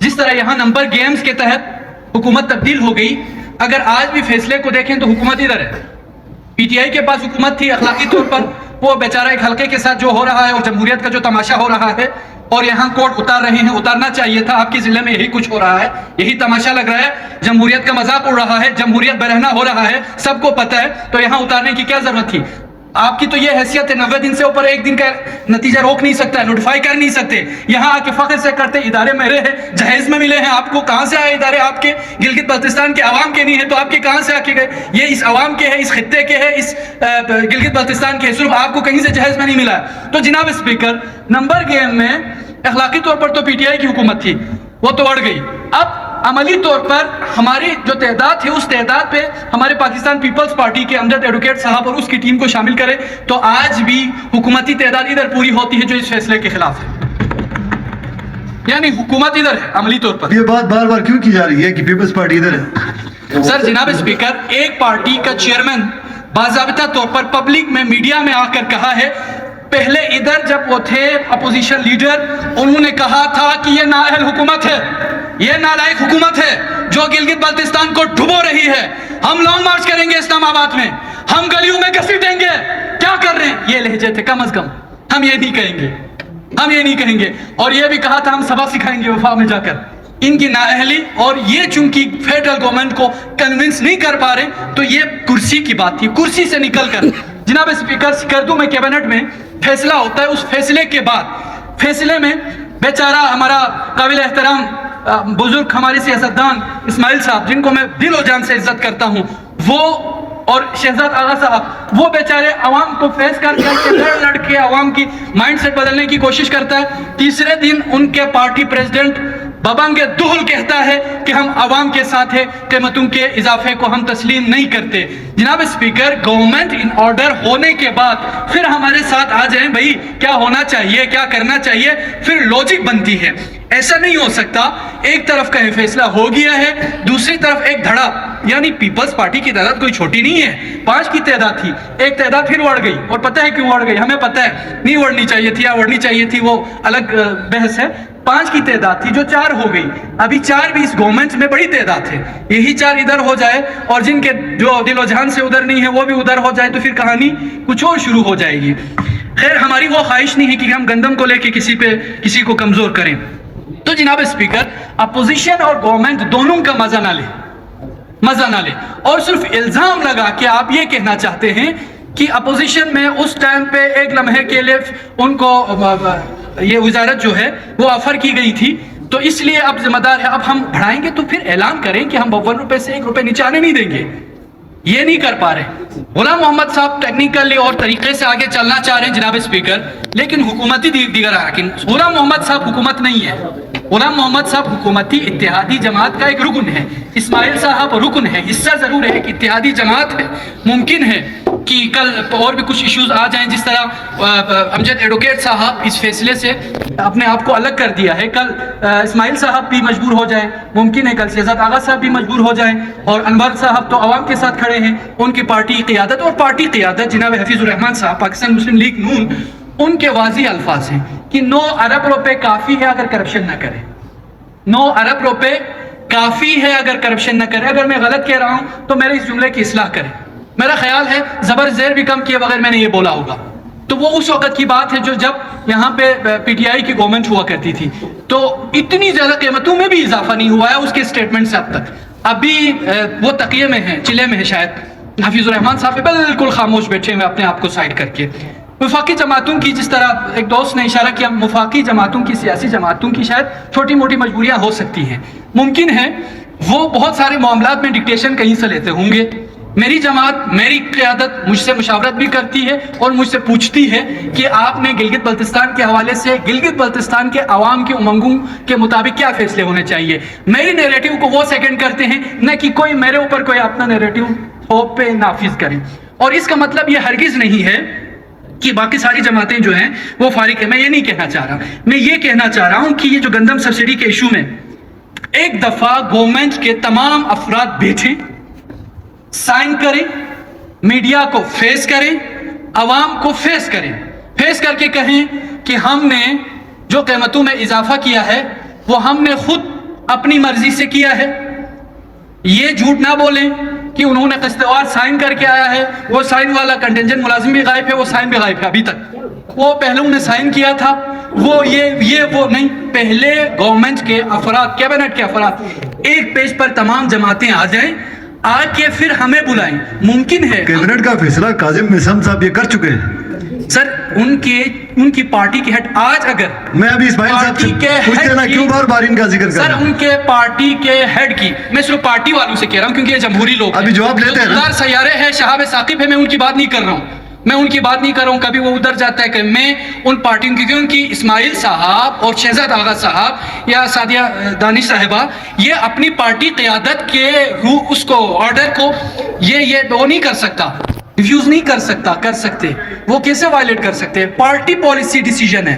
جس طرح یہاں نمبر گیمز کے تحت حکومت تبدیل ہو گئی، اگر آج بھی فیصلے کو دیکھیں تو حکومت ادھر ہے. پی ٹی آئی کے پاس حکومت تھی، اخلاقی طور پر وہ بیچارہ ایک حلقے کے ساتھ جو ہو رہا ہے اور جمہوریت کا جو تماشا ہو رہا ہے، اور یہاں کوٹ اتار رہے ہیں، اتارنا چاہیے تھا. آپ کے ضلع میں یہی کچھ ہو رہا ہے، یہی تماشا لگ رہا ہے، جمہوریت کا مذاق اڑ رہا ہے، جمہوریت برہنہ ہو رہا ہے، سب کو پتہ ہے. تو یہاں اتارنے کی کیا ضرورت تھی؟ آپ کی تو یہ حیثیت ہے 90 دن سے اوپر ایک دن کا نتیجہ روک نہیں سکتا ہے، نوٹیفائی کر نہیں سکتے. یہاں آ کے فخر سے کرتے ادارے میرے ہیں، جہیز میں ملے ہیں آپ کو. کہاں سے آئے ادارے؟ آپ کے گلگت بلتستان کے عوام کے نہیں ہے تو آپ کے کہاں سے آ کے گئے؟ یہ اس عوام کے ہے، اس خطے کے ہے، اس گلگت بلتستان کے ہے، صرف آپ کو کہیں سے جہیز میں نہیں ملا ہے. تو جناب اسپیکر، نمبر گیم میں اخلاقی طور پر تو پی ٹی آئی کی حکومت تھی، وہ تو اڑ گئی. اب عملی طور پر ہماری جو تعداد ہے، اس تعداد پہ ہمارے پاکستان پیپلز پارٹی کے امجد ایڈوکیٹ صاحب اور اس کی ٹیم کو شامل کرے تو آج بھی حکومتی تعداد ادھر پوری ہوتی ہے جو اس فیصلے کے خلاف ہے. یعنی حکومت ادھر ہے عملی طور پر. یہ بات بار بار کیوں کی جا رہی ہے کہ پیپلز پارٹی ادھر ہے؟ سر جناب اسپیکر، ایک پارٹی کا چیئرمین باضابطہ طور پر پبلک میں میڈیا میں آ کر کہا ہے، پہلے ادھر جب وہ تھے اپوزیشن لیڈر، انہوں نے کہا تھا کہ یہ نااہل حکومت ہے، یہ نالائق حکومت ہے جو گلگت بلتستان کو ڈبو رہی ہے. ہم لانگ مارچ کریں گے اسلام آباد میں، ہم گلیوں میں گھسیٹیں گے. کیا کر رہے ہیں؟ یہ لہجے تھے. کم از کم ہم یہ نہیں کہیں گے، ہم یہ نہیں کہیں گے. اور یہ بھی کہا تھا ہم سبق سکھائیں گے وفا میں جا کر. ان کی نااہلی اور یہ چونکہ فیڈرل گورنمنٹ کو کنونس نہیں کر پا رہے تو یہ کرسی کی بات تھی. کرسی سے نکل کر جناب اسپیکر، سکردو میں کیبنٹ میں فیصلہ ہوتا ہے. اس فیصلے کے بعد فیصلے میں بیچارہ ہمارا قابل احترام بزرگ ہمارے سیاستدان اسماعیل صاحب، جن کو میں دل و جان سے عزت کرتا ہوں، وہ اور شہزاد آغا صاحب، وہ بیچارے عوام کو فیس کر کے لڑ کے عوام کی مائنڈ سیٹ بدلنے کی کوشش کرتا ہے. تیسرے دن ان کے پارٹی پریزیڈنٹ بابنگ دہل کہتا ہے کہ ہم عوام کے ساتھ ہیں، قیمتوں کے اضافے کو ہم تسلیم نہیں کرتے. جناب اسپیکر، گورنمنٹ ان آرڈر ہونے کے بعد پھر ہمارے ساتھ آ جائیں بھائی کیا ہونا چاہیے، کیا کرنا چاہیے، پھر لوجک بنتی ہے. ایسا نہیں ہو سکتا ایک طرف کا فیصلہ ہو گیا ہے، دوسری طرف ایک دھڑا. یعنی پیپلز پارٹی کی تعداد کوئی چھوٹی نہیں ہے، 5 کی تعداد تھی، ایک تعداد پھر اڑ گئی. اور پتہ ہے کیوں اڑ گئی؟ ہمیں پتہ ہے، نہیں اڑنی چاہیے تھی یا اڑنی چاہیے تھی وہ الگ بحث ہے. 5 کی تعداد تھی جو 4 ہو گئی. ابھی 4 بھی اس گورنمنٹ میں بڑی تعداد ہے. یہی 4 ادھر ہو جائے اور جن کے جو دل و جان سے ادھر نہیں ہے وہ بھی ادھر ہو جائے تو پھر کہانی کچھ اور شروع ہو جائے گی. خیر، ہماری وہ خواہش نہیں ہے کہ ہم گندم کو لے کے کسی کو کمزور کریں. تو جناب اسپیکر، اپوزیشن اور گورنمنٹ دونوں کا مزہ نہ لے اور صرف الزام لگا کہ آپ یہ کہنا چاہتے ہیں کہ اپوزیشن میں اس ٹائم پہ ایک لمحے کے لیے ان کو یہ وزارت جو ہے وہ آفر کی گئی تھی تو اس لیے اب ذمہ دار ہے. اب ہم بڑھائیں گے تو پھر اعلان کریں کہ ہم 52 روپے سے 1 روپے نیچے آنے نہیں دیں گے. یہ نہیں کر پا رہے. غلام محمد صاحب ٹیکنیکلی اور طریقے سے آگے چلنا چاہ رہے ہیں جناب اسپیکر، لیکن حکومتی دیگر اراکین. غلام محمد صاحب حکومت نہیں ہے. غلام محمد صاحب حکومتی اتحادی جماعت کا ایک رکن ہے. اسماعیل صاحب رکن ہے. حصہ ضرور ہے کہ اتحادی جماعت ہے. ممکن ہے کہ کل اور بھی کچھ ایشوز آ جائیں، جس طرح امجد ایڈوکیٹ صاحب اس فیصلے سے اپنے آپ کو الگ کر دیا ہے. کل اسماعیل صاحب بھی مجبور ہو جائیں، ممکن ہے کل شہزاد آغا صاحب بھی مجبور ہو جائیں، اور انور صاحب تو عوام کے ساتھ کھڑے ہیں. ان کی پارٹی قیادت اور پارٹی قیادت جناب حفیظ الرحمان صاحب پاکستان مسلم لیگ نون، ان کے واضح الفاظ ہیں کہ 9 ارب روپے کافی ہے اگر کرپشن نہ کرے. 9 ارب روپے کافی ہے اگر کرپشن نہ کرے. اگر میں غلط کہہ رہا ہوں تو میرے اس جملے کی اصلاح کریں. میرا خیال ہے زبر زیر بھی کم کیے بغیر میں نے یہ بولا ہوگا. تو وہ اس وقت کی بات ہے جو جب یہاں پہ پی ٹی آئی کی گورنمنٹ ہوا کرتی تھی تو اتنی زیادہ قیمتوں میں بھی اضافہ نہیں ہوا ہے اس کے سٹیٹمنٹ سے اب تک. ابھی وہ تقیے میں ہیں، چلے میں ہے شاید. حفیظ الرحمان صاحب بالکل خاموش بیٹھے ہوئے اپنے آپ کو سائڈ کر کے. وفاقی جماعتوں کی، جس طرح ایک دوست نے اشارہ کیا، وفاقی جماعتوں کی، سیاسی جماعتوں کی شاید چھوٹی موٹی مجبوریاں ہو سکتی ہیں. ممکن ہے وہ بہت سارے معاملات میں ڈکٹیشن کہیں سے لیتے ہوں گے. میری جماعت، میری قیادت مجھ سے مشاورت بھی کرتی ہے اور مجھ سے پوچھتی ہے کہ آپ نے گلگت بلتستان کے حوالے سے گلگت بلتستان کے عوام کے امنگوں کے مطابق کیا فیصلے ہونے چاہیے. میری نیریٹو کو وہ سیکنڈ کرتے ہیں نہ کہ کوئی میرے اوپر کوئی اپنا نیریٹو ہوپ پہ نافذ کرے. اور اس کا مطلب یہ ہرگز نہیں ہے کہ باقی ساری جماعتیں جو ہیں وہ فارغ ہیں. میں یہ نہیں کہنا چاہ رہا. میں یہ کہنا چاہ رہا ہوں کہ یہ جو گندم سبسڈی کے ایشو میں ایک دفعہ گورنمنٹ کے تمام افراد بیٹھیں، سائن کریں، میڈیا کو فیس کریں، عوام کو فیس کریں، فیس کر کے کہیں کہ ہم نے جو قیمتوں میں اضافہ کیا ہے وہ ہم نے خود اپنی مرضی سے کیا ہے. یہ جھوٹ نہ بولیں کہ انہوں نے قسطوار سائن کر کے آیا ہے. وہ سائن والا کنٹینجنٹ ملازم بھی غائب ہے, وہ سائن بھی غائب ہے ابھی تک. وہ پہلے انہوں نے سائن کیا تھا, وہ وہ نہیں. پہلے گورنمنٹ کے افراد, کیبنٹ کے افراد ایک پیج پر تمام جماعتیں آ جائیں, آ کے پھر ہمیں بلائیں. ممکن ہے کیبنٹ کا فیصلہ کاظم مسم صاحب یہ کر چکے ہیں سر. ان کی پارٹی کے ہیڈ آج اگر میں ابھی اسماعیل صاحب سے پوچھتے نا کیوں بار بار ان کا ذکر کر سر رہا ہوں. ان کے پارٹی کے ہیڈ کی, میں صرف پارٹی والوں سے کہہ رہا ہوں کیونکہ یہ جمہوری لوگ ابھی جواب لیتے ہیں نا. دار سیارے ہے, شہاب ثاقب ہے, میں ان کی بات نہیں کر رہا ہوں. میں ان کی بات نہیں کر رہا ہوں. کبھی وہ ادھر جاتا ہے کہ میں ان پارٹیوں کی, کیونکہ اسماعیل صاحب اور شہزاد آغا صاحب یا سعدیہ دانش صاحبہ یہ اپنی پارٹی قیادت کے اس کو آرڈر کو یہ وہ نہیں کر سکتا, ریفیوز نہیں کر سکتا. کر سکتے وہ کیسے وائلیٹ کر سکتے؟ پارٹی پالیسی ڈیسیجن ہے.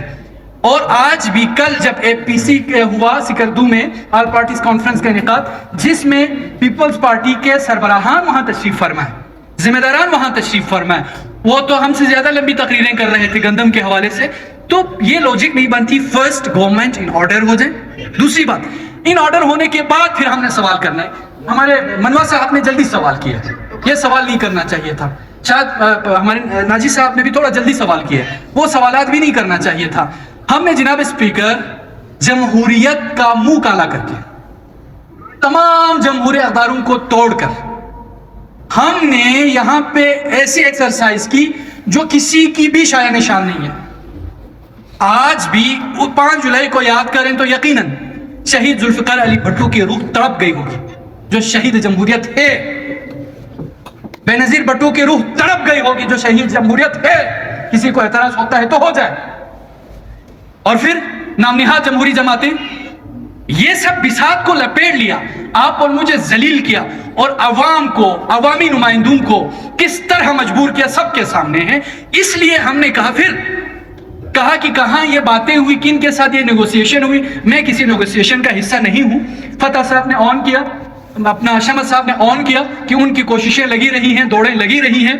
اور آج بھی کل جب اے پی سی ہوا سکردو میں آل پارٹیز کانفرنس کا انعقاد, جس میں پیپلز پارٹی کے سربراہان وہاں تشریف فرمائے, ذمہ داران وہاں تشریف فرمائے. وہ تو ہم سے زیادہ لمبی تقریریں کر رہے تھے گندم کے حوالے سے. تو یہ لوجک نہیں بنتی. فرسٹ گورنمنٹ ان آرڈر ہو جائے. دوسری بات, ان آرڈر ہونے کے بعد پھر ہم نے سوال کرنا ہے. ہمارے منوا صاحب نے جلدی سوال کیا, یہ سوال نہیں کرنا چاہیے تھا. شاید ہمارے ناجی صاحب نے بھی تھوڑا جلدی سوال کیا, وہ سوالات بھی نہیں کرنا چاہیے تھا. ہم نے جناب اسپیکر جمہوریت کا منہ کالا کر کے, تمام جمہوری اقداروں کو توڑ کر, ہم نے یہاں پہ ایسی ایکسرسائز کی جو کسی کی بھی شایع نشان نہیں ہے. آج بھی 5 جولائی کو یاد کریں تو یقیناً شہید ذوالفقار علی بھٹو کی روح تڑپ گئی ہوگی, جو شہید جمہوریت ہے. بے نظیر بھٹو کی روح تڑپ گئی ہوگی, جو شہید جمہوریت ہے. کسی کو اعتراض ہوتا ہے تو ہو جائے. اور پھر نام نہاد جمہوری جماعتیں, یہ سب بساط کو لپیٹ لیا, آپ اور مجھے ذلیل کیا, اور عوام کو, عوامی نمائندوں کو کس طرح مجبور کیا سب کے سامنے ہے. اس لیے ہم نے کہا, پھر کہا کہ کہاں یہ باتیں ہوئی, کن کے ساتھ یہ نیگوسیشن ہوئی. میں کسی نیگوسیشن کا حصہ نہیں ہوں. فتح صاحب نے آن کیا, اپنا شمس صاحب نے آن کیا کہ ان کی کوششیں لگی رہی ہیں, دوڑیں لگی رہی ہیں.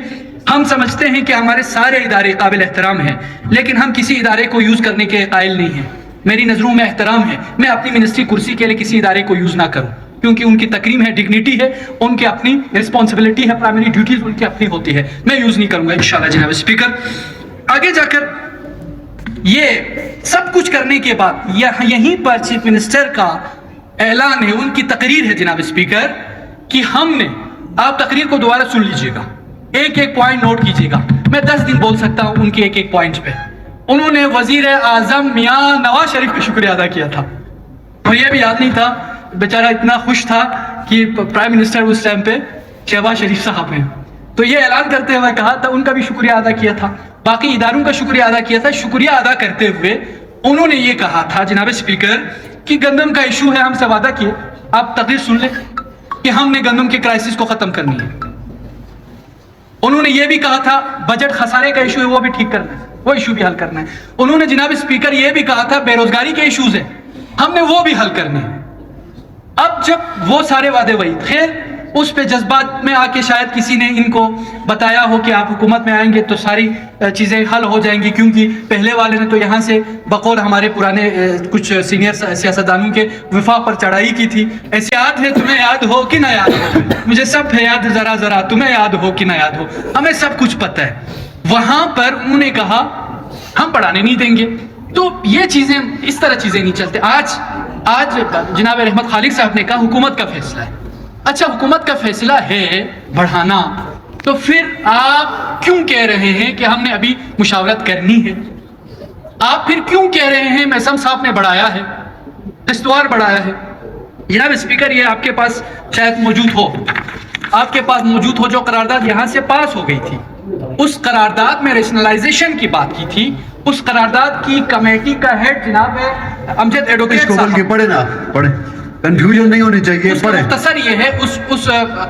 ہم سمجھتے ہیں کہ ہمارے سارے ادارے قابل احترام ہیں, لیکن ہم کسی ادارے کو یوز کرنے کے قائل نہیں ہیں. میری نظروں میں احترام ہے, میں اپنی منسٹری کرسی کے لیے کسی ادارے کو یوز نہ کروں, کیونکہ ان کی تکریم ہے, ڈگنیٹی ہے, ان کی اپنی رسپانسبلٹی ہے, پرائمری ڈیوٹیز ان کی اپنی ہوتی ہے. میں یوز نہیں کروں گا انشاءاللہ. جناب اسپیکر, آگے جا کر یہ سب کچھ کرنے کے بعد یہیں پر چیف منسٹر کا اعلان ہے, ان کی تقریر ہے جناب اسپیکر, کہ ہم نے, آپ تقریر کو دوبارہ سن لیجئے گا, ایک ایک پوائنٹ نوٹ کیجئے گا. میں 10 دن بول سکتا ہوں ان کے ایک ایک پوائنٹ پہ. انہوں نے وزیر اعظم میاں نواز شریف کا شکریہ ادا کیا تھا, اور یہ بھی یاد نہیں تھا, بیچارہ اتنا خوش تھا کہ پرائم منسٹر اس ٹائم پہ شہباز شریف صاحب ہیں. تو یہ اعلان کرتے ہوئے کہا تھا, ان کا بھی شکریہ ادا کیا تھا, باقی اداروں کا شکریہ ادا کیا تھا. شکریہ ادا کرتے ہوئے انہوں نے یہ کہا تھا جناب اسپیکر کہ گندم کا ایشو ہے, ہم سے وعدہ کیے, آپ تقریر سن لیں, کہ ہم نے گندم کے کرائسس کو ختم کرنی ہے. انہوں نے یہ بھی کہا تھا بجٹ خسارے کا ایشو ہے, وہ بھی ٹھیک کرنا ہے, وہ ایشو بھی حل کرنا ہے. انہوں نے جناب اسپیکر یہ بھی کہا تھا بے روزگاری کے ایشوز ہیں, ہم نے وہ بھی حل کرنے ہیں. اب جب وہ سارے وعدے وہی, خیر اس پہ جذبات میں آ کے شاید کسی نے ان کو بتایا ہو کہ آپ حکومت میں آئیں گے تو ساری چیزیں حل ہو جائیں گی, کیونکہ پہلے والے نے تو یہاں سے بقول ہمارے پرانے کچھ سینئر سیاستدانوں کے وفاق پر چڑھائی کی تھی. ایسے یاد ہے, تمہیں یاد ہو کہ نہ یاد ہو, مجھے سب ہے یاد ذرا ذرا, تمہیں یاد ہو کہ نہ یاد ہو, ہمیں سب کچھ پتہ ہے. وہاں پر انہوں نے کہا ہم پڑھانے نہیں دیں گے. تو یہ چیزیں, اس طرح چیزیں نہیں چلتے. آج جناب رحمت خالق صاحب نے کہا حکومت کا فیصلہ ہے. اچھا, حکومت کا فیصلہ ہے بڑھانا, تو پھر آپ کیوں کہہ رہے ہیں کہ ہم نے ابھی مشاورت کرنی ہے؟ آپ پھر کیوں کہہ رہے ہیں میسم صاحب نے بڑھایا ہے, قسطوار بڑھایا ہے؟ جناب اسپیکر, یہ آپ کے پاس شاید موجود ہو, آپ کے پاس موجود ہو جو قرارداد یہاں سے پاس ہو گئی تھی. اس قرارداد میں ریشنلائزیشن کی بات کی تھی. اس قرارداد کی کمیٹی کا ہیڈ جناب امجد ایڈوکیٹ صاحب, پڑھے نا, پڑھے, کنفیوژن نہیں ہونی چاہیے. اس کا مختصر یہ ہے اس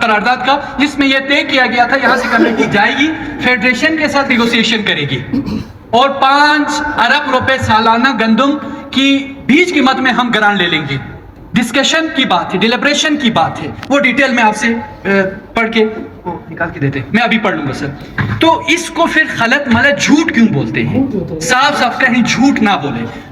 قرارداد کا, جس میں یہ طے کیا گیا تھا یہاں سے کمیٹی جائے گی, فیڈریشن کے ساتھ نیگوسیشن کرے گی, اور 5 ارب روپے سالانہ گندم کی بیج قیمت میں ہم گرانٹ لے لیں گے. ڈسکشن کی بات ہے, ڈیلیبریشن کی بات ہے, وہ ڈیٹیل میں آپ سے پڑھ کے نکال کے دیتے, میں ابھی پڑھ لوں گا سر. تو اس کو پھر غلط ملت جھوٹ کیوں بولتے ہیں؟ صاف صاف کہیں جھوٹ نہ بولے.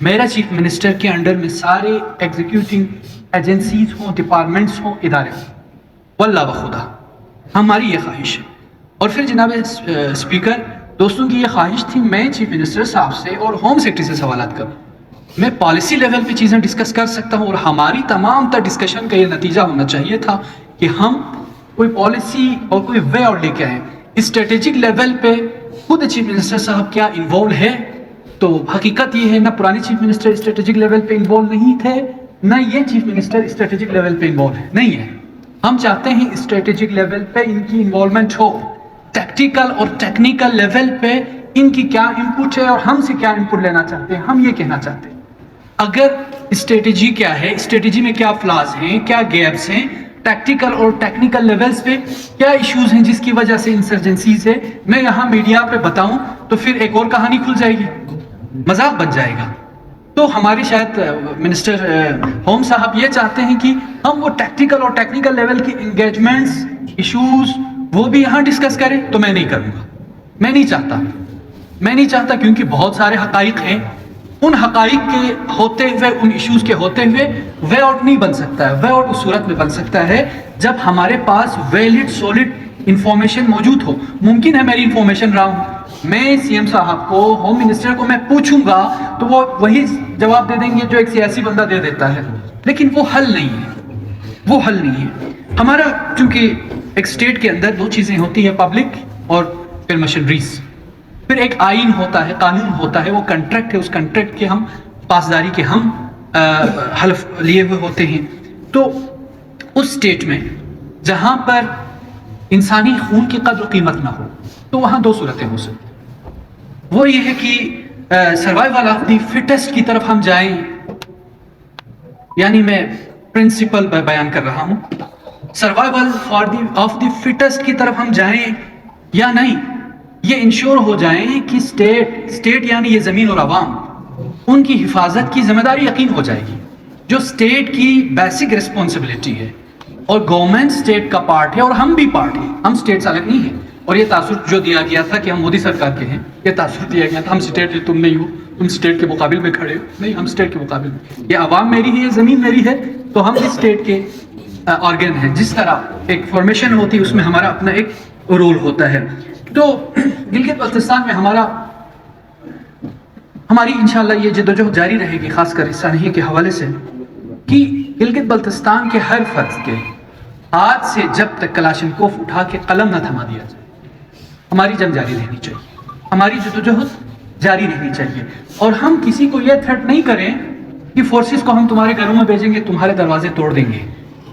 میرا چیف منسٹر کے انڈر میں سارے ایگزیکیوٹنگ ایجنسیز ہوں، ڈپارٹمنٹس ہوں، ادارے ہوں، واللہ بخدا ہماری یہ خواہش ہے۔ اور پھر جناب اسپیکر، دوستوں کی یہ خواہش تھی میں چیف منسٹر صاحب سے اور ہوم سیکرٹری سے سوالات کروں، میں پالیسی لیول پہ چیزیں ڈسکس کر سکتا ہوں، اور ہماری تمام تر ڈسکشن کا یہ نتیجہ ہونا چاہیے تھا کہ ہم کوئی پالیسی اور کوئی وے آؤٹ لے کے آئیں۔ اسٹریٹجک لیول پہ خود چیف منسٹر صاحب کیا انوالو ہے؟ تو حقیقت یہ ہے، نہ پرانے چیف منسٹر اسٹریٹجک لیول پہ انوالو نہیں تھے، نہ یہ چیف منسٹر اسٹریٹجک لیول پہ انوالو ہے، نہیں ہے۔ ہم چاہتے ہیں اسٹریٹجک لیول پہ ان کی انوالومنٹ ہو، ٹیکٹیکل اور ٹیکنیکل لیول پہ ان کی کیا انپٹ ہے اور ہم سے کیا انپٹ لینا چاہتے ہیں، ہم یہ کہنا چاہتے ہیں۔ اگر اسٹریٹجی کیا ہے، اسٹریٹجی میں کیا فلاز ہیں، کیا گیپس ہیں، ٹیکٹیکل اور ٹیکنیکل لیولز پہ کیا ایشوز ہیں جس کی وجہ سے انسرجنسیز ہے، میں یہاں میڈیا پہ بتاؤں تو پھر ایک اور کہانی کھل جائے گی، مذاق بن جائے گا۔ تو ہماری شاید منسٹر ہوم صاحب یہ چاہتے ہیں کہ ہم وہ ٹیکٹیکل اور ٹیکنیکل لیول کی انگیجمنٹس، ایشوز وہ بھی یہاں ڈسکس کریں، تو میں نہیں کروں گا، میں نہیں چاہتا کیونکہ بہت سارے حقائق ہیں، ان حقائق کے ہوتے ہوئے، ان ایشوز کے ہوتے ہوئے وے آؤٹ نہیں بن سکتا ہے۔ وے آؤٹ اس صورت میں بن سکتا ہے جب ہمارے پاس ویلڈ سولڈ انفارمیشن موجود ہو۔ ممکن ہے میری انفارمیشن رانگ، میں سی ایم صاحب کو، ہوم منسٹر کو میں پوچھوں گا تو وہ وہی جواب دے دیں گے جو ایک سیاسی بندہ دے دیتا ہے، لیکن وہ حل نہیں ہے۔ ہمارا چونکہ ایک اسٹیٹ کے اندر دو چیزیں ہوتی ہیں، پبلک اور پھر مشنریز، پھر ایک آئین ہوتا ہے، قانون ہوتا ہے، وہ کنٹریکٹ ہے، اس کنٹریکٹ کے ہم پاسداری کے ہم حلف لیے ہوئے ہوتے ہیں۔ تو اس اسٹیٹ میں جہاں پر انسانی خون کی قدر و قیمت نہ ہو تو وہاں دو صورتیں ہو سکتی، وہ یہ ہے کہ سروائیول آف دی فٹسٹ کی طرف ہم جائیں، یعنی میں پرنسپل بیان کر رہا ہوں، سروائیول آف دی فٹسٹ کی طرف ہم جائیں یا نہیں، یہ انشور ہو جائیں کہ اسٹیٹ یعنی یہ زمین اور عوام، ان کی حفاظت کی ذمہ داری یقین ہو جائے گی، جو اسٹیٹ کی بیسک ریسپانسبلٹی ہے، اور گورنمنٹ اسٹیٹ کا پارٹ ہے اور ہم بھی پارٹ ہیں، ہم اسٹیٹ سے الگ نہیں ہیں۔ اور یہ تاثر جو دیا گیا تھا کہ ہم مودی سرکار کے ہیں، یہ تاثر دیا گیا تھا ہم اسٹیٹ ہیں، تم نہیں ہو، تم اسٹیٹ کے مقابل میں کھڑے ہو، نہیں، ہم اسٹیٹ کے مقابل میں، یہ عوام میری ہے، یہ زمین میری ہے، تو ہم اسٹیٹ کے آرگن ہیں۔ جس طرح ایک فارمیشن ہوتی ہے اس میں ہمارا اپنا ایک رول ہوتا ہے۔ تو گلگت بلتستان میں ہماری انشاءاللہ یہ جدوجہد جاری رہے گی، خاص کر اس سانحے کے حوالے سے، کہ گلگت بلتستان کے ہر فرد کے ہاتھ سے جب تک کلاشنکوف اٹھا کے قلم نہ تھما دیا جائے، ہماری جنگ جاری رہنی چاہیے، ہماری جدوجہد جاری رہنی چاہیے، اور ہم کسی کو یہ تھریٹ نہیں کریں کہ فورسز کو ہم تمہارے گھروں میں بھیجیں گے، تمہارے دروازے توڑ دیں گے،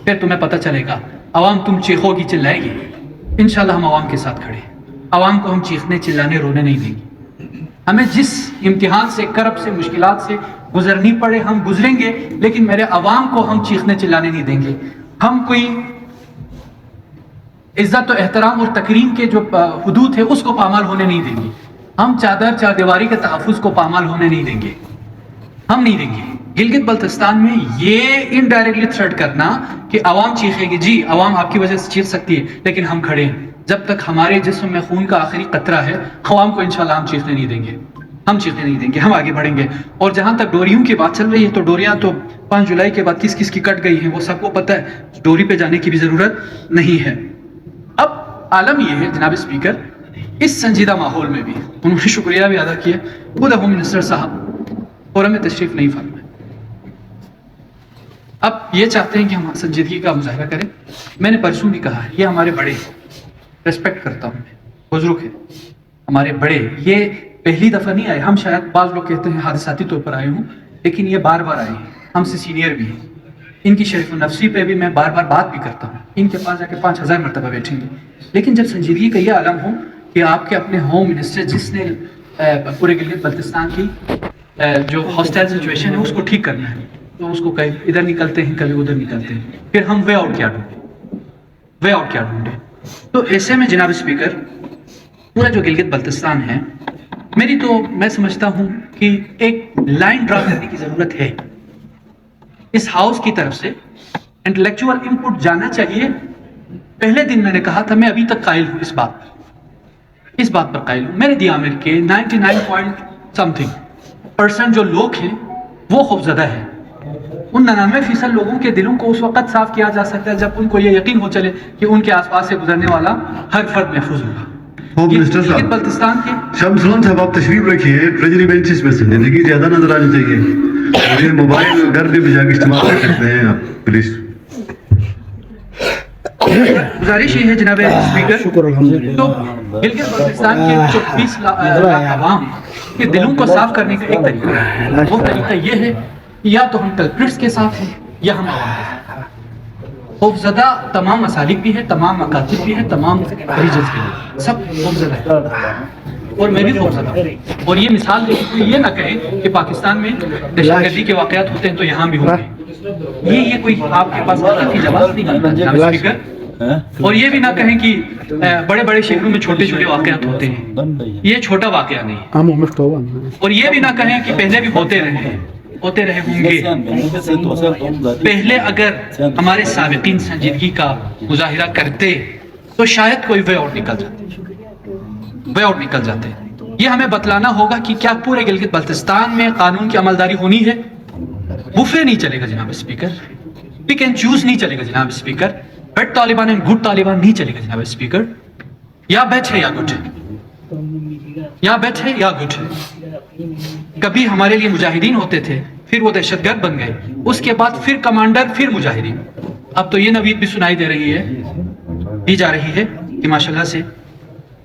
پھر تمہیں پتہ چلے گا، عوام تم چیخو گی، چلائے گی، انشاءاللہ ہم عوام کے ساتھ کھڑے ہیں، عوام کو ہم چیخنے، چلانے، رونے نہیں دیں گے۔ ہمیں جس امتحان سے، کرب سے، مشکلات سے گزرنی پڑے ہم گزریں گے، لیکن میرے عوام کو ہم چیخنے چلانے نہیں دیں گے۔ ہم کوئی عزت و احترام اور تکریم کے جو حدود ہے اس کو پامال ہونے نہیں دیں گے، ہم چار دیواری کے تحفظ کو پامال ہونے نہیں دیں گے، ہم نہیں دیں گے۔ گلگت بلتستان میں یہ انڈائریکٹلی تھریٹ کرنا کہ عوام چیخے گی، جی عوام آپ کی وجہ سے چیخ سکتی ہے، لیکن ہم کھڑے ہیں، جب تک ہمارے جسم میں خون کا آخری قطرہ ہے، عوام کو انشاءاللہ ہم چیخنے نہیں دیں گے، ہم آگے بڑھیں گے۔ اور جہاں تک ڈوریوں کی بات چل رہی ہے، تو ڈوریاں تو 5 جولائی کے بعد کس کی کٹ گئی ہیں وہ سب کو پتہ ہے، ڈوری پہ جانے کی بھی ضرورت نہیں ہے۔ اب عالم یہ ہے جناب اسپیکر، اس سنجیدہ ماحول میں بھی انہوں نے شکریہ بھی ادا کیا، خود ہوم منسٹر صاحب فورم میں تشریف نہیں فرمائے، اب یہ چاہتے ہیں کہ ہم سنجیدگی کا مظاہرہ کریں۔ میں نے پرسوں بھی کہا ہے، یہ ہمارے بڑے ریسپیکٹ کرتا ہوں، میں بزرگ ہیں ہمارے بڑے، یہ پہلی دفعہ نہیں آئے، ہم شاید بعض لوگ کہتے ہیں حادثاتی طور پر آئے ہوں، لیکن یہ بار بار آئے ہیں، ہم سے سینئر بھی ہیں، ان کی شریف النفسی پہ بھی میں بار بار بات بھی کرتا ہوں، ان کے پاس جا کے 5000 مرتبہ بیٹھیں گے، لیکن جب سنجیدگی کا یہ عالم ہو کہ آپ کے اپنے ہوم منسٹر جس نے پورے گلگت بلتستان کی جو ہاسٹائل سچویشن ہے اس کو ٹھیک کرنا ہے، تو اس کو کہیں ادھر نکلتے ہیں، کبھی ادھر نکلتے ہیں، پھر ہم وے آؤٹ کیا ڈھونڈیں؟ تو ایسے میں جناب اسپیکر پورا جو گلگت بلتستان ہے، میری تو میں سمجھتا ہوں کہ ایک لائن ڈرا کرنے کی ضرورت ہے، اس ہاؤس کی طرف سے انٹلیکچوئل انپٹ جانا چاہیے۔ پہلے دن میں نے کہا تھا، میں ابھی تک قائل ہوں اس بات پر قائل ہوں، میرے دیامر کے 99% جو لوگ ہیں وہ خوفزدہ ہے. ان 99% لوگوں کے دلوں کو اس وقت صاف کیا جا سکتا ہے جب ان کو یہ یقین ہو چلے کہ ان کے آس پاس سے گزرنے والا ہر فرد محفوظ ہوگا. ہوم منسٹر گلگت صاحب، بلتستان کی شمسلون صاحب آپ تشریف رکھیے ٹریجری بینچز میں سے، زندگی زیادہ نظر آنی چاہیے. اور یہ موبائل گھر بھی بجا کے استعمال کر سکتے ہیں آپ پلیز. گزارش یہ ہے جناب اسپیکر، تو گلگت بلتستان کے 24 لاکھ عوام کے دلوں کو صاف کرنے کا ایک طریقہ ہے. وہ طریقہ یہ ہے یا تو ہم کلپریٹس کے ساتھ ہیں یا ہم عوام کے ساتھ. خوفزدہ تمام مسالک بھی ہے، تمام مکاتب بھی ہے، تمام ریجنز بھی ہے، سب خوفزدہ ہے اور میں بھی خوفزدہ ہوں. اور یہ مثال دے کے یہ نہ کہیں کہ پاکستان میں دہشت گردی کے واقعات ہوتے ہیں تو یہاں بھی ہوں گے. یہ کوئی آپ کے پاس غلط کی جواب نہیں ہے جناب اسپیکر. اور یہ بھی نہ کہیں کہ بڑے بڑے شہروں میں چھوٹے چھوٹے واقعات ہوتے ہیں، یہ چھوٹا واقعہ نہیں ہے. اور یہ بھی نہ کہیں کہ پہلے بھی ہوتے رہے ہوں گے. پہلے اگر ہمارے سابقین سنجیدگی کا مظاہرہ کرتے تو شاید کوئی وے آؤٹ نکل جاتے. یہ ہمیں بتلانا ہوگا کہ کیا پورے گلگت بلتستان میں قانون کی عملداری ہونی ہے. بفے نہیں چلے گا جناب اسپیکر، پک اینڈ چوز نہیں چلے گا جناب speaker, bad Taliban and good Taliban نہیں چلے گا جناب اسپیکر. یا بیٹ ہے یا گڈ ہے، یا بیٹ ہے یا گڈ ہے. کبھی ہمارے لیے مجاہدین ہوتے تھے، پھر وہ دہشت گرد بن گئے، اس کے بعد پھر کمانڈر، پھر مجاہدین. اب تو یہ نوید بھی سنائی دی جا رہی ہے کہ ماشاءاللہ سے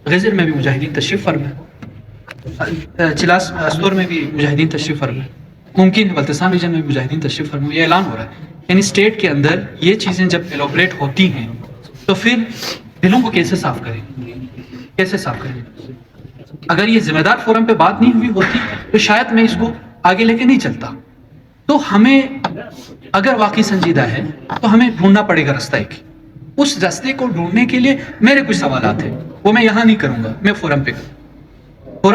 غزر میں بھی مجاہدین تشریف فرما ہے، چلاس استور میں بھی مجاہدین تشریف فرما ہے، ممکن ہے بلتستان ریجن میں بھی مجاہدین تشریف فرما. یہ اعلان ہو رہا ہے. یعنی اسٹیٹ کے اندر یہ چیزیں جب ایلوبریٹ ہوتی ہیں تو پھر دلوں کو کیسے صاف کریں. اگر یہ ذمہ دار فورم پہ بات نہیں ہوئی ہوتی تو شاید میں اس کو آگے لے کے نہیں چلتا. تو ہمیں اگر واقعی سنجیدہ ہے تو ہمیں ڈھونڈنا پڑے گا رستہ ایک. اس راستے کو ڈھونڈنے کے لیے میرے کچھ سوالات ہیں، وہ میں یہاں نہیں کروں گا، میں فورم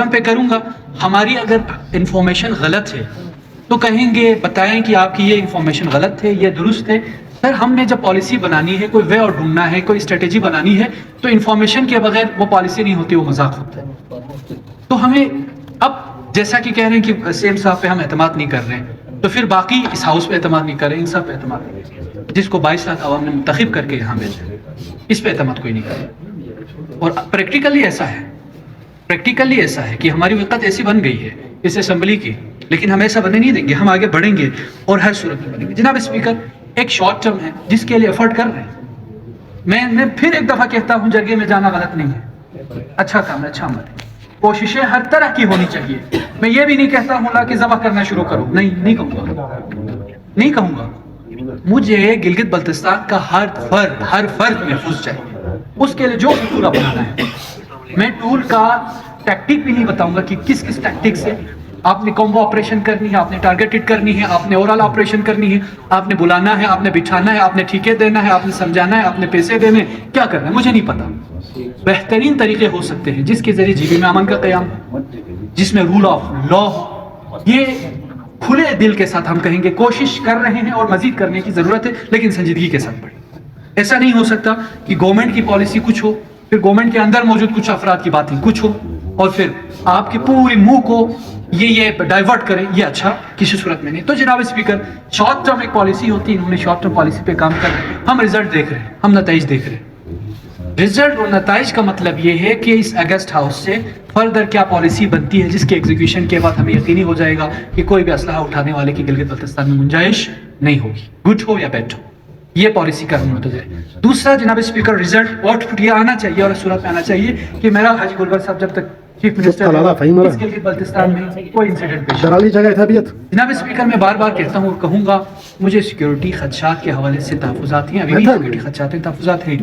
پہ کروں گا. ہماری اگر انفارمیشن غلط ہے تو کہیں گے بتائیں کہ آپ کی یہ انفارمیشن غلط ہے، یہ درست ہے. سر ہم نے جب پالیسی بنانی ہے، کوئی وے اور ڈھونڈنا ہے، کوئی اسٹریٹجی بنانی ہے تو انفارمیشن کے بغیر وہ پالیسی نہیں ہوتی، وہ مذاق ہوتا ہے. تو ہمیں اب جیسا کہ کہہ رہے ہیں کہ سیم صاحب پہ ہم اعتماد نہیں کر رہے ہیں تو پھر باقی اس ہاؤس پہ اعتماد نہیں کر رہے ہیں، ان سب پہ اعتماد نہیں کر رہے ہیں جس کو 22 لاکھ عوام نے منتخب کر کے یہاں بھیجا ہے، اس پہ اعتماد کوئی نہیں کر رہا. اور پریکٹیکلی ایسا ہے کہ ہماری وقت ایسی بن گئی ہے اس اسمبلی کی، لیکن ہم ایسا بننے نہیں دیں گے. ہم آگے بڑھیں گے اور ہر صورت میں بڑھیں گے. جناب اسپیکر، ایک شارٹ ٹرم ہے جس کے لیے ایفرٹ کر رہے ہیں. میں پھر ایک دفعہ کہتا ہوں جرگے میں جانا غلط نہیں ہے، اچھا کام ہے، اچھا عمل ہے. کوششیں ہر طرح کی ہونی چاہیے. میں یہ بھی نہیں کہتا ہوں لا کہ ذبح کرنا شروع کرو، نہیں کہوں گا. مجھے گلگت بلتستان کا ہر فرد محفوظ چاہیے. اس کے لیے جو ٹول اپنانا ہے، میں ٹول کا ٹیکٹک بھی نہیں بتاؤں گا کہ کس ٹیکٹک سے آپ نے کومبو آپریشن کرنی ہے، آپ نے ٹارگیٹڈ کرنی ہے، آپ نے اورل آپریشن کرنی ہے، آپ نے بلانا ہے، آپ نے بٹھانا ہے، آپ نے ٹھیکے دینا ہے، آپ نے سمجھانا ہے، آپ نے پیسے دینے، کیا کرنا ہے مجھے نہیں پتا. بہترین طریقے ہو سکتے ہیں جس کے ذریعے جی بی میں امن کا قیام، جس میں رول آف لا ہو. یہ کھلے دل کے ساتھ ہم کہیں گے کوشش کر رہے ہیں اور مزید کرنے کی ضرورت ہے، لیکن سنجیدگی کے ساتھ بڑھیں. ایسا نہیں ہو سکتا کہ گورنمنٹ کی پالیسی کچھ ہو، پھر گورنمنٹ کے اندر موجود کچھ افراد کی باتیں کچھ ہو اور پھر آپ کے پوری منہ کو یہ ڈائیورٹ کریں. یہ اچھا کسی صورت میں نہیں. تو جناب اسپیکر، شارٹ ٹرم ایک پالیسی ہوتی ہے، انہوں نے شارٹ ٹرم پالیسی پہ کام کر رہے ہیں. ہم رزلٹ دیکھ رہے ہیں، ہم نتائج دیکھ رہے ہیں. رزلٹ اور نتائج کا مطلب یہ ہے کہ اس اگست ہاؤس سے فردر کیا پالیسی بنتی ہے جس کے ایگزیکیوشن کے بعد ہمیں یقینی ہو جائے گا کہ کوئی بھی اسلحہ اٹھانے والے کی گلگت بلتستان میں گنجائش نہیں ہوگی، گڈ ہو یا بیڈ ہو. یہ پالیسی کا منتظر ہے. دوسرا جناب اسپیکر، رزلٹ آؤٹ پٹ یہ آنا چاہیے اور اس صورت میں آنا چاہیے کہ میرا حاجی گلبر صاحب جب تک چیف منسٹر اس گلگت بلتستان میں کوئی انسیڈنٹ پیش جناب اسپیکر، میں بار کہتا ہوں اور کہوں گا، مجھے سیکیورٹی خدشات کے حوالے سے تحفظات ہیں، ابھی بھی سیکیورٹی خدشات ہیں، تحفظات ہیں،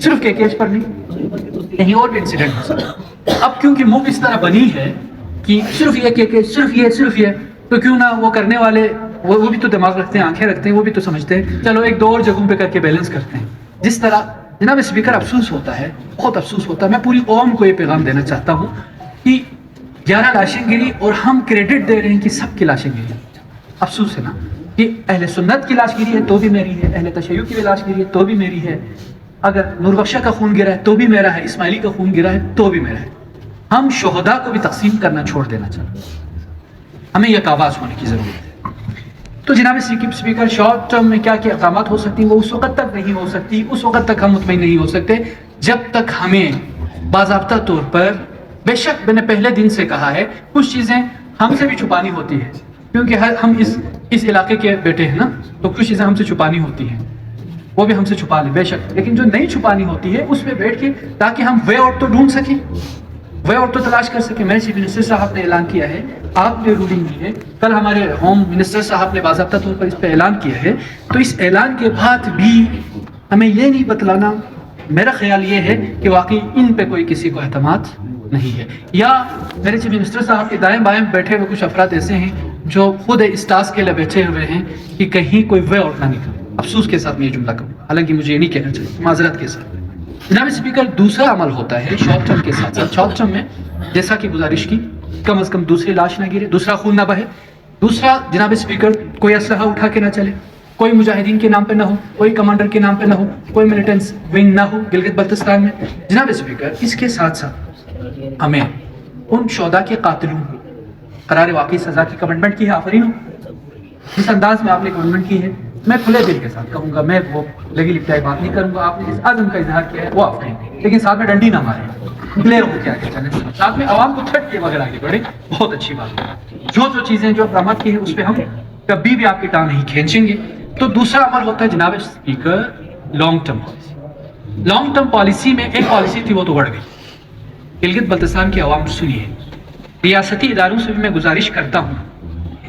صرف KKH پر نہیں، کہیں اور بھی انسیڈنٹ ہو سکتا. اب کیونکہ موو اس طرح بنی ہے کہ صرف یہ KKH، صرف یہ تو کیوں نہ وہ کرنے والے وہ بھی تو دماغ رکھتے ہیں، آنکھیں رکھتے ہیں، وہ بھی تو سمجھتے ہیں، چلو ایک دو اور جگہوں پہ کر کے بیلنس کرتے ہیں. جس طرح جناب اسپیکر افسوس ہوتا ہے، بہت افسوس ہوتا ہے. میں پوری قوم کو یہ پیغام دینا چاہتا ہوں کہ 11 لاشیں گری اور ہم کریڈٹ دے رہے ہیں کہ سب کی لاشیں گری. افسوس ہے نا کہ اہل سنت کی لاش گری ہے تو بھی میری ہے، اہل تشیع کی بھی لاش گری ہے تو بھی میری ہے، اگر نور بخشہ کا خون گرا ہے تو بھی میرا ہے، اسماعیلی کا خون گرا ہے تو بھی میرا ہے. ہم شہداء کو بھی تقسیم کرنا چھوڑ دینا چاہتے ہیں. ہمیں یک آواز ہونے کی ضرورت ہے. تو جناب اسپیکر شارٹ ٹرم میں کیا کیا اقدامات ہو سکتی ہیں وہ اس وقت تک نہیں ہو سکتی، اس وقت تک ہم مطمئن نہیں ہو سکتے جب تک ہمیں باضابطہ طور پر، بے شک میں نے پہلے دن سے کہا ہے کچھ چیزیں ہم سے بھی چھپانی ہوتی ہے، کیونکہ ہم اس علاقے کے بیٹے ہیں نا، تو کچھ چیزیں ہم سے چھپانی ہوتی ہیں، وہ بھی ہم سے چھپا لیں بے شک، لیکن جو نہیں چھپانی ہوتی ہے اس پہ بیٹھ کے تاکہ ہم وے آؤٹ تو ڈھونڈ سکیں، وے آؤٹ تو تلاش کر سکیں۔ میرے چیف منسٹر صاحب نے اعلان کیا ہے، آپ نے رولنگ دی ہے، کل ہمارے ہوم منسٹر صاحب نے باضابطہ طور پر اس پہ اعلان کیا ہے، تو اس اعلان کے بعد بھی ہمیں یہ نہیں بتلانا، میرا خیال یہ ہے کہ واقعی ان پہ کوئی کسی کو اعتماد نہیں ہے، یا میرے چیف منسٹر صاحب کے دائیں بائیں بیٹھے ہوئے کچھ افراد ایسے ہیں جو خود اس ٹاسک کے لیے بیٹھے ہوئے ہیں کہ کہیں کوئی وے آؤٹ نہ نکلے۔ افسوس کے ساتھ میں یہ جملہ کہوں، حالانکہ مجھے یہ نہیں کہنا چاہیے، معذرت کے ساتھ۔ جناب اسپیکر، دوسرا عمل ہوتا ہے شارٹ ٹرم کے ساتھ ساتھ، شارٹ ٹرم میں جیسا کہ گزارش کی کم از کم دوسری لاش نہ گرے، دوسرا خون نہ بہے، دوسرا جناب اسپیکر کوئی اسلحہ اٹھا کے نہ چلے، کوئی مجاہدین کے نام پہ نہ ہو، کوئی کمانڈر کے نام پہ نہ ہو، کوئی ملیٹنٹس ونگ نہ ہو گلگت بلتستان میں۔ جناب اسپیکر، اس کے ساتھ ساتھ ہمیں ان شہداء کے قاتلوں کو قرار واقعی سزا کی کمٹمنٹ کی ہے، آفرین ہو جس انداز میں آپ نے کمٹمنٹ کی ہے، میں کھلے دل کے ساتھ کہوں گا، میں وہ لگی لپٹائی بات نہیں کروں گا، آپ نے اس عزم کا اظہار کیا ہے وہ آفرین، لیکن ساتھ میں ڈنڈی نہ مارے، کلیئر ہو کے آگے چلیں، ساتھ میں عوام کو چھٹ کے وغیرہ آگے بڑھے، بہت اچھی بات ہے۔ جو چیزیں جو اقدامات کی ہیں اس پہ ہم کبھی بھی آپ کی ٹانگ نہیں کھینچیں گے۔ تو دوسرا عمل ہوتا ہے جناب speaker long term policy. Long term policy میں ایک پالیسی تھی وہ تو بڑھ گئی، گلگت بلتستان کی عوام سنیے، ریاستی اداروں سے بھی میں گزارش کرتا ہوں،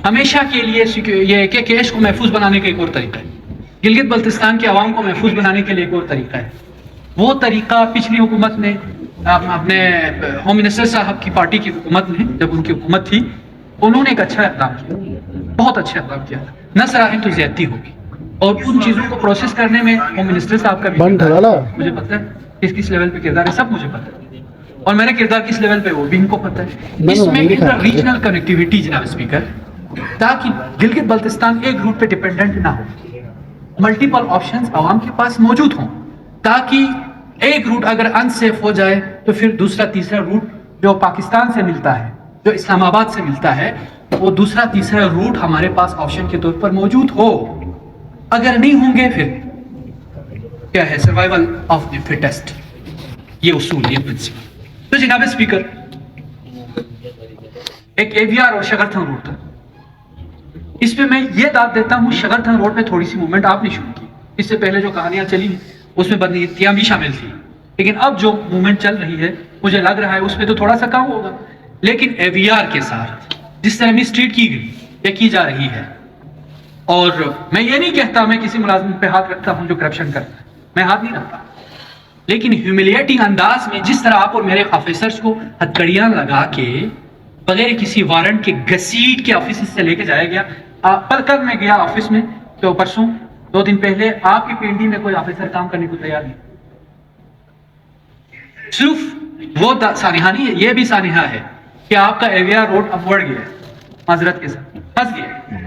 ہمیشہ کے لیے یہ کہ کیس کو محفوظ بنانے کا ایک اور طریقہ ہے، گلگت بلتستان کے عوام کو محفوظ بنانے کے لیے ایک اور طریقہ ہے، وہ طریقہ پچھلی حکومت نے اپنے ہوم منسٹر صاحب کی پارٹی کی حکومت نے، جب ان کی حکومت تھی، انہوں نے ایک اچھا اقدام کیا، بہت اچھا اقدام کیا، نہ سراہیں تو زیادتی ہوگی، اور ان چیزوں کو پروسیس کرنے میں ہوم منسٹر صاحب کا بھی مجھے پتہ ہے کس لیول پہ کردار ہے، سب مجھے پتہ ہے، اور میرا کردار کس لیول پہ وہ بھی ان کو پتہ ہے۔ اس میں انٹر ریجنل کنیکٹیویٹی جناب اسپیکر، تاکہ گلگت بلتستان ایک روٹ پہ ڈیپینڈنٹ نہ ہو، ملٹیپل آپشنز عوام کے پاس موجود ہوں، تاکہ ایک روٹ اگر انسیف ہو جائے تو پھر دوسرا تیسرا روٹ جو پاکستان سے ملتا ہے، جو اسلام آباد سے ملتا ہے، وہ دوسرا تیسرا روٹ ہمارے پاس آپشن کے طور پر موجود ہو۔ اگر نہیں ہوں گے پھر کیا ہے، سروائیول آف دی فٹسٹ، یہ اصول، یہ پرنسپل۔ تو جناب اسپیکر، ایک اے وی آر اور شگرتھن روڈ تھا، اس پہ میں یہ داد دیتا ہوں، شگرتھن روڈ پہ تھوڑی سی موومنٹ آپ نے شروع کی، اس سے پہلے جو کہانیاں چلی اس میں بدنیتیاں بھی شامل تھی، لیکن اب جو موومنٹ چل رہی ہے مجھے لگ رہا ہے اس پہ تو تھوڑا سا کام ہوگا، لیکن اے وی آر کے ساتھ جس طرح مسٹریٹ کی گئی یا کی جا رہی ہے، اور میں یہ نہیں کہتا میں کسی ملازم پہ ہاتھ رکھتا ہوں جو کرپشن کرتا ہے، میں ہاتھ نہیں رکھتا، لیکن ہیوملیٹنگ انداز میں جس طرح آپ اور میرے آفیسرز کو ہتھکڑیاں لگا کے بغیر کسی وارنٹ کے گھسیٹ کے آفس سے لے کے جایا گیا، پل کر میں گیا آفس میں تو پرسوں 2 دن پہلے آپ کی پینٹی میں کوئی آفیسر کام کرنے کو تیار نہیں، صرف وہ سانحہ نہیں ہے، یہ بھی سانحہ ہے کہ آپ کا اے وی آر روڈ اب بڑھ گیا ہے، معذرت کے ساتھ پھنس گیا،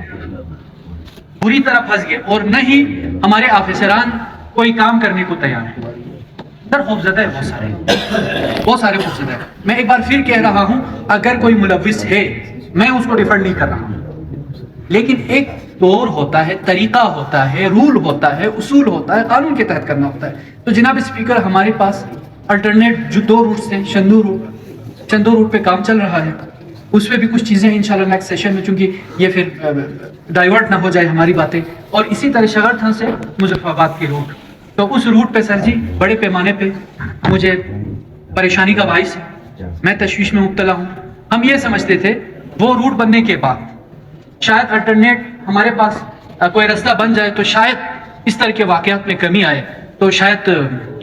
بری طرح پھنس گیا، اور نہ ہی ہمارے آفیسران کوئی کام کرنے کو تیار ہیں، در خوفزدہ ہے، بہت سارے خوفزدہ ہے۔ میں ایک بار پھر کہہ رہا ہوں، اگر کوئی ملوث ہے میں اس کو ڈیفینڈ نہیں کر رہا ہوں، لیکن ایک دور ہوتا ہے، طریقہ ہوتا ہے، رول ہوتا ہے، اصول ہوتا ہے، قانون کے تحت کرنا ہوتا ہے۔ تو جناب اسپیکر، ہمارے پاس الٹرنیٹ جو 2 روٹس ہیں، چندو روٹ پہ کام چل رہا ہے، اس پہ بھی کچھ چیزیں انشاءاللہ نیکسٹ سیشن میں، چونکہ یہ پھر ڈائیورٹ نہ ہو جائے ہماری باتیں، اور اسی طرح شگرتھن سے مظفرآباد کی روٹ، تو اس روٹ پہ سر جی بڑے پیمانے پہ مجھے پریشانی کا باعث ہے، میں تشویش میں مبتلا ہوں۔ ہم یہ سمجھتے تھے وہ روٹ بننے کے بعد شاید الٹرنیٹ ہمارے پاس کوئی راستہ بن جائے تو شاید اس طرح کے واقعات میں کمی آئے، تو شاید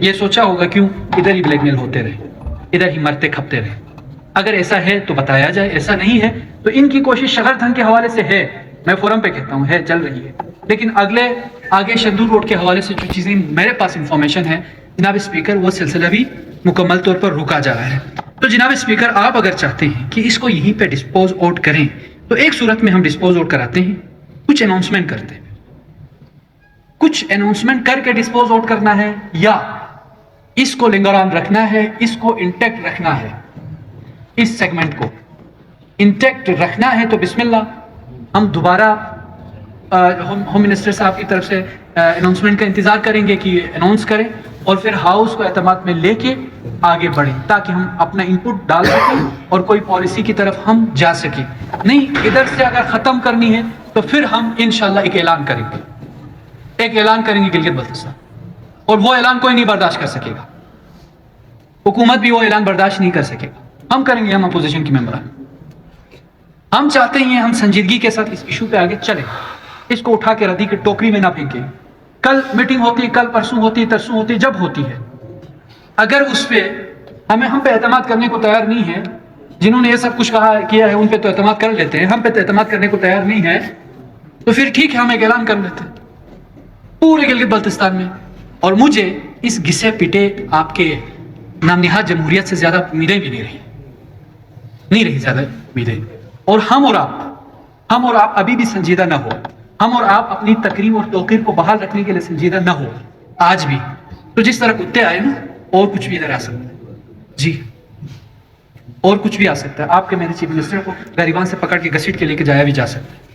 یہ سوچا ہوگا کیوں ادھر ہی بلیک میل ہوتے رہے، ادھر ہی مرتے کھپتے رہے۔ اگر ایسا ہے تو بتایا جائے، ایسا نہیں ہے تو ان کی کوشش شگرتھن کے حوالے سے ہے، میں فورم پہ کہتا ہوں ہے، چل رہی ہے، لیکن آگے شندور روڈ کے حوالے سے جو چیزیں میرے پاس انفارمیشن ہے جناب اسپیکر، وہ سلسلہ بھی مکمل طور پر رکا جا رہا ہے۔ تو جناب اسپیکر، آپ اگر چاہتے ہیں کہ اس کو یہیں پہ ڈسپوز آؤٹ کریں تو ایک صورت میں ہم ڈسپوز آؤٹ کراتے ہیں، کچھ اناؤنسمنٹ کرتے ہیں، کچھ اناؤنسمنٹ کر کے ڈسپوز آؤٹ کرنا ہے، یا اس کو لنگر آن رکھنا ہے، اس کو انٹیکٹ رکھنا ہے، اس سیگمنٹ کو انٹیکٹ رکھنا ہے تو بسم اللہ، ہم دوبارہ ہوم منسٹر صاحب کی طرف سے اناؤنسمنٹ کا انتظار کریں گے کہ اناؤنس کریں اور پھر ہاؤس کو اعتماد میں لے کے آگے بڑھیں تاکہ ہم اپنا انپٹ ڈال سکیں اور کوئی پالیسی کی طرف ہم جا سکیں. نہیں ادھر سے اگر ختم کرنی ہے تو پھر ہم انشاءاللہ ایک اعلان کریں گے, ایک اعلان کریں گے گلگت بلتستان, اور وہ اعلان کوئی نہیں برداشت کر سکے گا, حکومت بھی وہ اعلان برداشت نہیں کر سکے گا. ہم کریں گے, ہم اپوزیشن کی ممبران, ہم چاہتے ہیں ہم سنجیدگی کے ساتھ اس ایشو پہ آگے چلیں, اس کو اٹھا کے ردی کی ٹوکری میں نہ پھینکیں. کل میٹنگ ہوتی ہے, کل پرسوں ہوتی ہے, ترسوں ہوتی ہے, جب ہوتی ہے, اگر اس پہ ہم پہ اعتماد کرنے کو تیار نہیں ہے, جنہوں نے یہ سب کچھ کہا کیا ہے ان پہ تو اعتماد کر لیتے ہیں, ہم پہ تو اعتماد کرنے کو تیار نہیں ہے, تو پھر ٹھیک ہے ہم ایک اعلان کر لیتے ہیں پورے گلگت بلتستان میں. اور مجھے اس گھسے پٹے آپ کے نام نہاد جمہوریت سے زیادہ امیدیں بھی نہیں رہی زیادہ امیدیں. اور ہم اور آپ ابھی بھی سنجیدہ نہ ہو, ہم اور آپ اپنی تکریم اور توقیر کو بحال رکھنے کے لیے سنجیدہ نہ ہو آج بھی, تو جس طرح کتے آئے نا اور کچھ بھی ادھر آ سکتا ہے جی, اور کچھ بھی آ سکتا ہے. آپ کے میرے چیف منسٹر کو غریبان سے پکڑ کے گھسیٹ کے لے کے جایا بھی جا سکتا ہے.